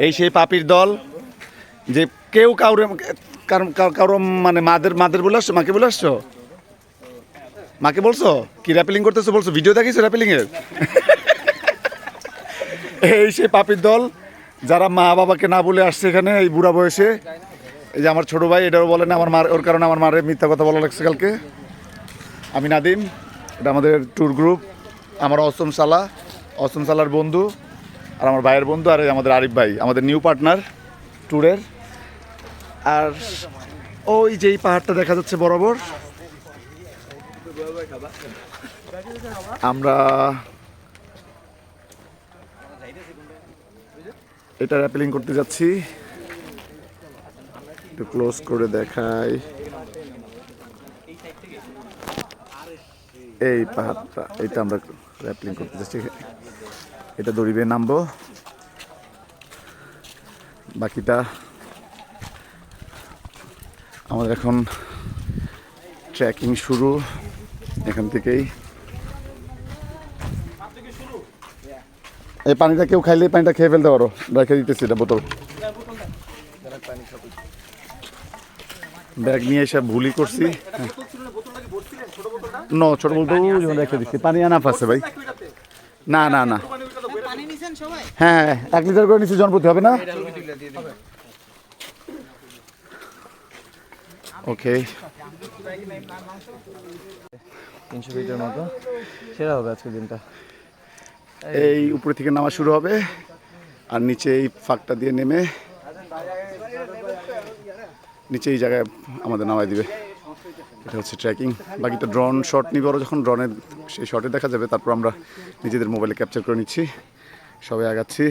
এই সেই পাপির দল যে কেউ কাউরে কারো মানে মাদের বলে আসছো, মাকে বলে আসছো, মাকে বলছো কি র্যাপেলিং করতেছো বলছো, ভিডিও দেখিছো র্যাপেলিংয়ের? এই সেই পাপির দল যারা মা বাবাকে না বলে আসছে এখানে এই বুড়া বয়সে। এই যে আমার ছোট ভাই, এটাও বলে না আমার মার, ওর কারণে আমার মারে মিথ্যা কথা বলা লাগছে কালকে। আমি নাদিম, এটা আমাদের ট্যুর গ্রুপ, আমার অসম সালার বন্ধু আর আমার ভাইয়ের বন্ধু, আর আমাদের আরিফ ভাই আমাদের নিউ পার্টনার ট্যুরের। আর ওই যেই পাহাড়টা দেখা যাচ্ছে বরাবর, আমরা এটা র্যাপেলিং করতে যাচ্ছি। একটু ক্লোজ করে দেখাই এই পাহাড়টা, এটা আমরা র্যাপেলিং করতে যাচ্ছি। এটা দড়ি বেয়ে নামবো, বাকিটা আমাদের এখন ট্রেকিং শুরু এখান থেকেই। এই পানিটা কেউ খাইলে পানিটা খেয়ে ফেলতে পারো, রেখে দিতেছি এটা বোতল। ব্যাগ নিয়ে এসে ভুলই করছি। ছোট বলতে রেখে দিচ্ছি, পানি আনাফ আছে ভাই। না না না, হ্যাঁ 1 লিটার করে নিচ্ছি, জনপ্রতি হবে না? ওকে, 300 ফিটের মতো সেরা হবে আজকের দিনটা। এই উপরে থেকে নামা শুরু হবে আর নিচে এই ফাঁকটা দিয়ে নেমে নিচে এই জায়গায় আমাদের নামাই দিবে। এটা হচ্ছে ট্রেকিং। বাকিটা ড্রোন শট নিব, যখন ড্রোনের সেই শটে দেখা যাবে তারপর আমরা নিজেদের মোবাইলে ক্যাপচার করে নিচ্ছি। সবাই আগাচ্ছি।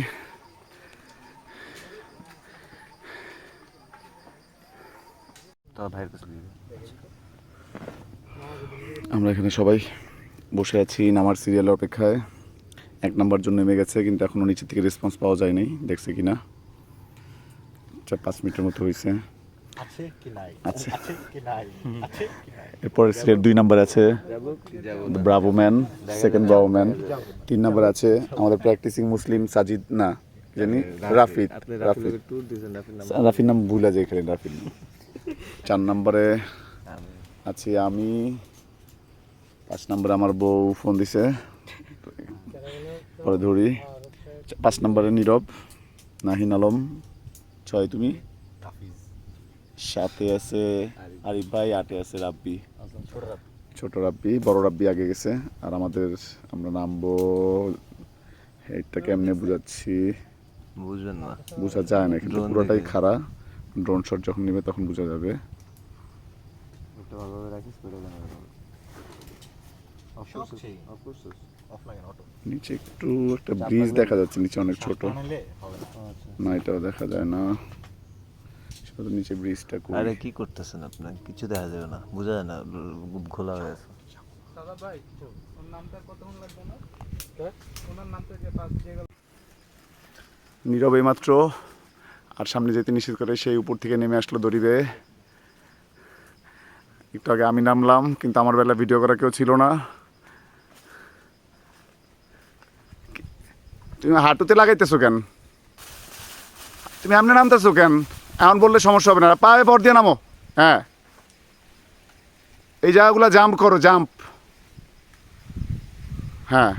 আমরা এখানে সবাই বসে আছি নামার সিরিয়ালের অপেক্ষায়। 1 নাম্বার জন্য নেমে গেছে, কিন্তু এখনও নিচে থেকে রেসপন্স পাওয়া যায়নি, দেখছে কিনা। 4-5 মিনিটের মতো হয়েছে। আছে এরপরে সিরিয়াল 2 নাম্বার আছে Bravo man, second Bravo man. 3 number আছে আমাদের প্র্যাকটিসিং মুসলিম সাজিদ, না জানি রাফির নাম ভুলে যায় এখানে, রাফির নাম। 4 নম্বরে আছি আমি, 5 নম্বরে আমার বউ ফোন দিছে, পরে ধরি। 5 নম্বরে নীরব, নাহিন আলম, 6 তুমি, 7 আছে আরিফ ভাই, 8 আছে রাব্বি, ছোট রাব্বি, বড় রাব্বি আগে গেছে। আর আমাদের আমরা নামবো, এটা কেমনে বুঝাচ্ছি, বুঝবেন না, বোঝা যায় না কিন্তু পুরোটাই খাড়া। ড্রোন শট যখন নেবে তখন বোঝা যাবে। নিচে একটু একটা ব্রিজ দেখা যাচ্ছে, নিচে অনেক ছোট, না এটাও দেখা যায় না, শুধু নিচে ব্রিজটা। আরে কি করতেছেন আপনার, কিছু দেখা যাবে না, বোঝা যায় না, খোলা হয়ে আছে। নীরব এইমাত্র আর সামনে যেতে নিষেধ করে সেই উপর থেকে নেমে আসলো দড়ি বেয়ে। একটু আগে আমি নামলাম, কিন্তু আমার বেলা ভিডিও করা কেউ ছিল না। তুমি হাঁটুতে লাগাইতেছো কেন? তুমি এমনি নামতেছো কেন? এমন বললে সমস্যা হবে না, পায়ে ভর দিয়ে নামো। হ্যাঁ, এই জায়গাগুলো জাম্প করো, জাম্প। হ্যাঁ,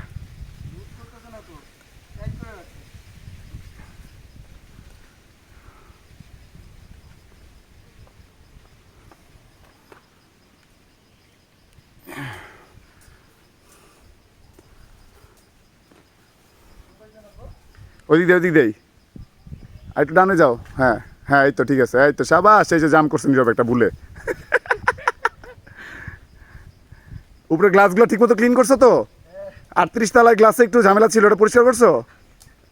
ওদিক দেই, আর একটু ডানে যাও। হ্যাঁ হ্যাঁ, এই তো ঠিক আছে, এই তো সাবাস। এই যে জাম্প করছে নীরব একটা ভুলে। উপরে গ্লাসগুলো ঠিক মতো ক্লিন করছো তো? 38 তলায় গ্লাসে একটু ঝামেলা ছিল, ওটা পরিষ্কার করছো?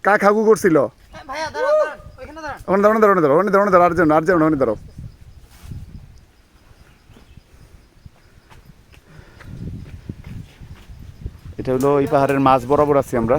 কাক হাগু করছিল। এটা হলো এই পাহাড়ের মাঝ বরাবর আছি আমরা।